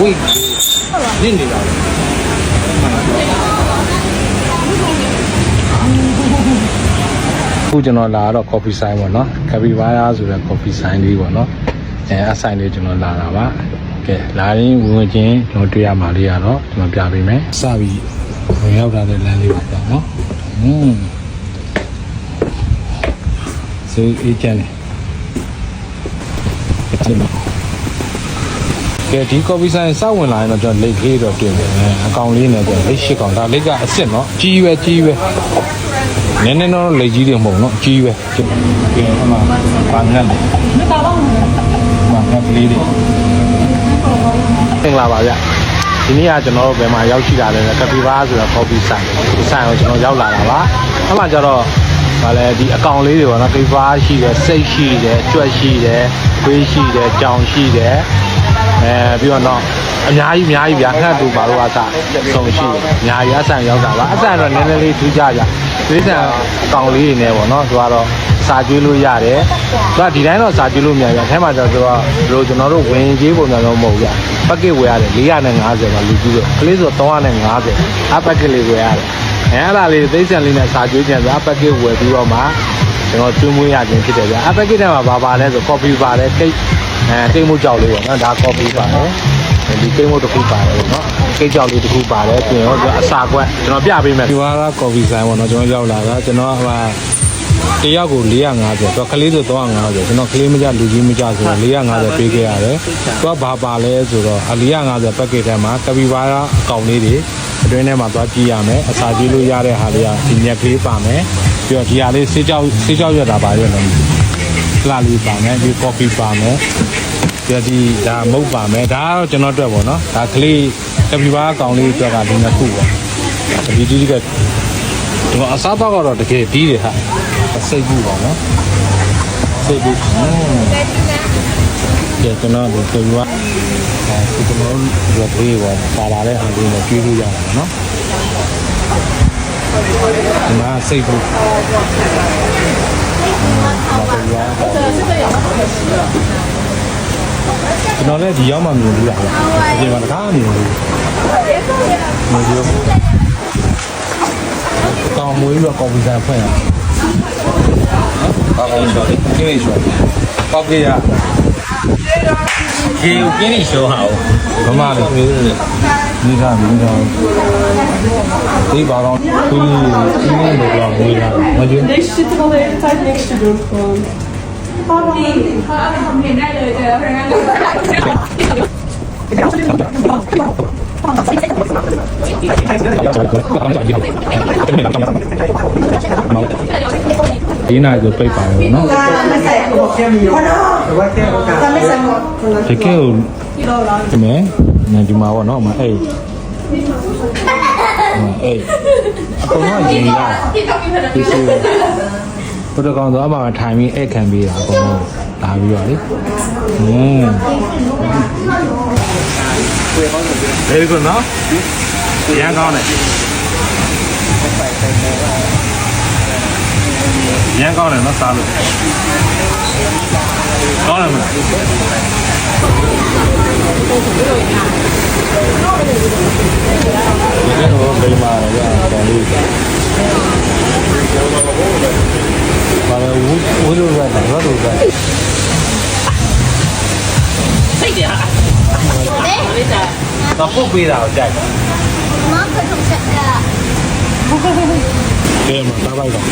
ဝိတ်နင့်နေတာခုကျွန်တော်လာတော့ coffee sign ပေါ့နော်ကပီဘာယာဆိုတဲ့ coffee sign လေးပေါ့နော်အဆိုင်လေးကျွန်တော်လာတာပါကဲလာရင်ဝင်ချင်းကျွန်တော်တွေ့ရမှာလေးရတော့ကျွန်တော်ပြပေးမယ်စပြီးဝင်ရောက်လာတဲ့လမ်းလေးပါပေါ့နော်စေးအေးချမ်းတယ်ကဲဒီ coffee sign စဝင်လာရင်တော့ကျွန်တော်လိတ်လေးတော့တွေ့မယ်အကောင်လေးနဲ့တော့လိတ်၈ကောင်ဒါလိတ်ကအစ်စ်နော်ကြီးပဲနည်းနည်းတော့လိတ်ကြီးတွေမဟုတ်နော်ကြီးပဲကဲအမှဘာငတ်လဲဘာငတ်လေးတွေသင်လာပါဗျဒီနေ့ကကျွန်တော်တို့ဘယ်မှာရောက်ရှိတာလဲကပီဘာဆိုတော့ coffee sign ဆိုင်ကိုကျွန်တော်ရောက်လာတာပါအဲ့မှာကျတော့ဗာလဲဒီအကောင်လေးတွေပေါ့နော်ကပီဘာရှိတယ်စိတ်ရှိတယ်ကြွက်ရှိတယ်ခွေးရှိတယ်ကြောင်ရှိတယ်ပြီးတော့အများကြီးဗျာငှက်တူပါလို့အစားဆုံးရှိတယ်အများကြီးအဆန်ရောက်တာပါအဆန်တော့နည်းနည်းလေးထူးခြားကြဒီဆန်အကောင်လေးတွေနဲ့ပေါ့နော်သူကတော့စာကျွေးလို့ရတယ်သူကဒီတိုင်းတော့စာကျွေးလို့မရဘူးအဲမှာကျတော့သူကဘယ်လိုကျွန်တော်တို့ဝင်ကြီးပုံစံတော့မဟုတ်ဘူးပက်ကစ်ဝယ်ရတယ်450ပါလူကြီးပဲကလေးဆို350အပက်ကစ်လေးဝယ်ရတယ်အဲ့ဒါလေးသိစံလေးနဲ့စာကျွေးကြံဆိုအပက်ကစ်ဝယ်ပြီးတော့မှကျွန်တော်ကျွေးမွေးရခြင်းဖြစ်တယ်ဗျအပက်ကစ်ထဲမှာဘာလဲဆို coffee ပါတယ်ကိတ်ကိတ်မှုကြောက်လေးပေါ့နော်ဒါ coffee ပါတယ်ဒီကိတ်မှုတစ်ခုပါတယ်ပေါ့နော်ကိတ်ကြောက်လေးတစ်ခုပါတယ်ပြင်တော့အစာကွက်ကျွန်တော်ပြပေးမယ်ဒီဟာက coffee ဆိုင်ပေါ့နော်ကျွန်တော်ရောက်လာတာကျွန်တော်ဟိုတယောက်ကို450ဆိုတော့ကလေးဆို350ကျွန်တော်ကလေးမကြလူကြီးမကြဆိုတော့450ပေးခဲ့ရတယ်သူကဘာပါလဲဆိုတော့450 packet ထဲမှာကပီဘာယာအကောင်လေးတွေအတွင်းထဲမှာသွားကြည့်ရမယ်အစာကြည့်လို့ရတဲ့ဟာလေးကဒီမြက်ကလေးပါမယ်ပြီးတော့ဒီဟာလေးဆေးကြောက်ရတာပါရွက်တယ်လာလေးပါမယ်ဒီ coffee ပါမယ်ပြီးဒီဒါမုတ်ပါမယ်ဒါကတော့ကျွန်တော်အတွက်ပေါ့နော်ဒါကလေးကပီဘာယာအကောင်လေးအတွက်ကဒီနှစ်ခုပေါ့ဒီကဒီအစားတော့ကတော့တကယ်ပြီးတယ်ဟာစိတ်ဘူးပါနော်စိတ်ဘူးကဲကျွန်တော်ဒီကွာဒီကျွန်တော်တို့ပြေးပါလာတဲ့အားလေးနဲ့ကျွေးလို့ရတာနော်ဒီမှာစိတ်ဘူးကျွန်တော်လည်းဒီရောက်မှမြင်လို့ရတယ်ဒီမှာတကားမြင်လို့ကောင်းမွေးပြီးတော့ကော်ဖီဆိုင်ဖွင့်ရအောင်ကောင်းရှော်လေးကိနေရှော်ပေါက်ကြရကေကိုကိနေရှော်ဟာဘမလေးမိသားဒီပါတော့ဒီနေတော့ဝေးလာမကျ Deze zitten wel de hele tijd niks te doen gewoon. Nee, gewoon meer naar deဒီနာကိုပိတ်ပါတယ်နော်တကယ်ကိုဒီမဲ့ဒီမှာပေါ့နော်မအဲ့အကုန်လုံးရင်ရဒီဆိုဘုဒ္ဓကောင်ဆိုအမှထိုင်ပြီးအဲ့ခံပြီးတာအကုန်လုံးလာပြီးတော့လေvery good နော်ရန်ကောင်းတယ်ရန်ကောင်းတယ်နော်စားလို့ကောင်းတယ်မလားဒီကတော့ဘယ်မှာလဲတော်လေးဘာလဲဝီလိုရတယ်ဘာလို့လဲစိတ်ရတော့ပုတ်ပေးတာကိုကြိုက်တယ်မမကတော့ချက်တာကဲမသားပိုက်တော့